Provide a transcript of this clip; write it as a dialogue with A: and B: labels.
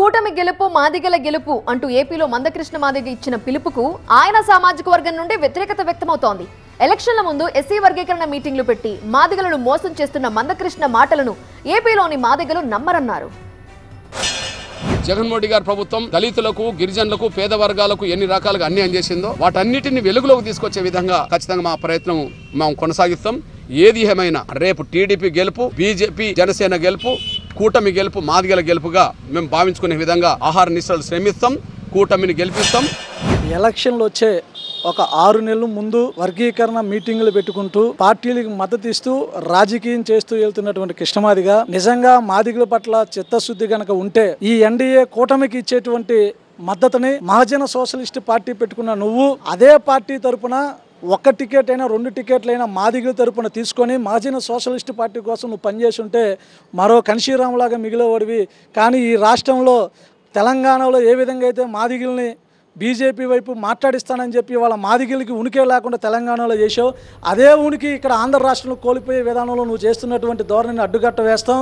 A: కూటమి గెలుపు మాదిగల గెలుపు అంటూ ఏపీలో మందకృష్ణ మాదిగ ఇచ్చిన పిలుపుకు ఆయన సామాజిక వర్గం నుండి వ్యతిరేకత వ్యక్తమవుతోంది. ఎలక్షన్ల ముందు ఎస్సీ వర్గీకరణ మీటింగ్లు పెట్టి మాదిగలను మోసం చేస్తున్న మందకృష్ణ మాటలను ఏపీలోని మాదిగలు నమ్మరన్నారు.
B: జగన్మోహన్ రెడ్డి గారి ప్రభుత్వం దళితులకు, గిరిజనులకు, పేద వర్గాలకు ఎన్ని రకాలుగా అన్యాయం చేసిందో వాటన్నిటిని వెలుగులోకి తీసుకొచ్చే విధంగా ఖచ్చితంగా మా ప్రయత్నం మేము కొనసాగిస్తాం. ఏది ఏమైనా రేపు టీడీపీ గెలుపు, బీజేపీ జనసేన గెలుపు, కూటమి గెలుపు మాదిగల గెలుపుగా మేము భావించుకునే విధంగా ఆహార నిశ్చలు శ్రమిస్తాం, కూటమిని గెలిపిస్తాం.
C: ఎలక్షన్లు వచ్చే ఒక 6 నెలల ముందు వర్గీకరణ మీటింగులు పెట్టుకుంటూ పార్టీలకు మద్దతు ఇస్తూ రాజకీయం చేస్తూ వెళ్తున్నటువంటి కృష్ణమాదిగా నిజంగా మాదిగల పట్ల చిత్తశుద్ధి గనక ఉంటే ఈ ఎన్డీఏ కూటమికి ఇచ్చేటువంటి మద్దతుని మహాజన సోషలిస్ట్ పార్టీ పెట్టుకున్న నువ్వు అదే పార్టీ తరపున 1 టికెట్ అయినా 2 టికెట్లైనా మాదిగల తరపున తీసుకొని మహాజన సోషలిస్ట్ పార్టీ కోసం నువ్వు పనిచేసి ఉంటే మరో కన్షీరాములాగా మిగిలేవాడివి. కానీ ఈ రాష్ట్రంలో తెలంగాణలో ఏ విధంగా అయితే మాదిగల్ని బీజేపీ వైపు మాట్లాడిస్తానని చెప్పి వాళ్ళ మాదిగలకి ఉనికే లేకుండా తెలంగాణలో చేసావు, అదే ఉనికి ఇక్కడ ఆంధ్ర రాష్ట్రంలో కోల్పోయే విధానంలో నువ్వు చేస్తున్నటువంటి ధోరణిని అడ్డుకట్ట వేస్తాం.